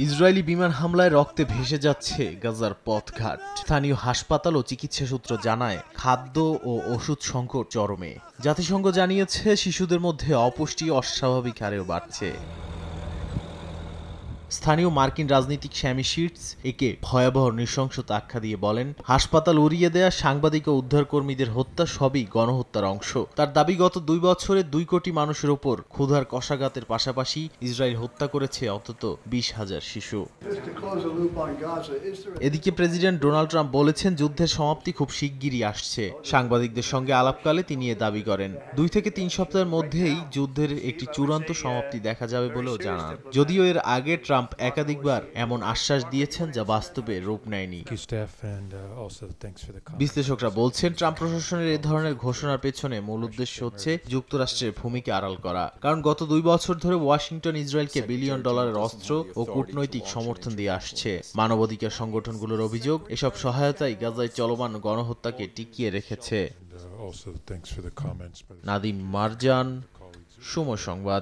Israeli বিমান হামলায় রক্তে ভেসে যাচ্ছে গাজার পথঘাট। স্থানীয় হাসপাতাল ও চিকিৎসা সূত্র জানায় খাদ্য ও ওষুধ সংকট চরমে। জাতিসংঘ জানিয়েছে শিশুদের মধ্যে অপুষ্টি অস্বাভাবিক হারেও বাড়ছে। স্থানীয় মার্কিন রাজনীতিক স্যামি শিটস একে ভয়াবহ নৃশংসতা আখ্যা দিয়ে বলেন, হাসপাতাল উড়িয়ে দেয়া, সাংবাদিক ও উদ্ধারকর্মীদের হত্যা সবই গণহত্যার অংশ। তার দাবি, গত 2 বছরে 2 কোটি মানুষের ওপর ক্ষুধার কষাঘাতের পাশাপাশি ইসরায়েল হত্যা করেছে অন্তত 20,000 শিশু। এদিকে প্রেসিডেন্ট ডোনাল্ড ট্রাম্প বলেছেন যুদ্ধের সমাপ্তি খুব শিগগিরই আসছে। সাংবাদিকদের সঙ্গে আলাপকালে তিনি এ দাবি করেন। 2 থেকে 3 সপ্তাহের মধ্যেই যুদ্ধের একটি চূড়ান্ত সমাপ্তি দেখা যাবে বলেও জানান। যদিও এর আগে ট্রাম্প একাধিকবার এমন আশ্বাস দিয়েছেন যা বাস্তবে রূপ নেয়নি। বিশ্লেষকরা বলছেন ট্রাম্প প্রশাসনের এ ধরনের ঘোষণার পেছনে মূল উদ্দেশ্য হচ্ছে যুক্তরাষ্ট্রের ভূমিকা আড়াল করা। কারণ গত 2 বছর ধরে ওয়াশিংটন ইসরায়েলকে বিলিয়ন ডলারের অস্ত্র ও কূটনৈতিক সমর্থন দিয়ে আসছে। মানবাধিকার সংগঠনগুলোর অভিযোগ, এসব সহায়তাই গাজায় চলমান গণহত্যাকে টিকিয়ে রেখেছে। নাদিম মারজান, সময় সংবাদ।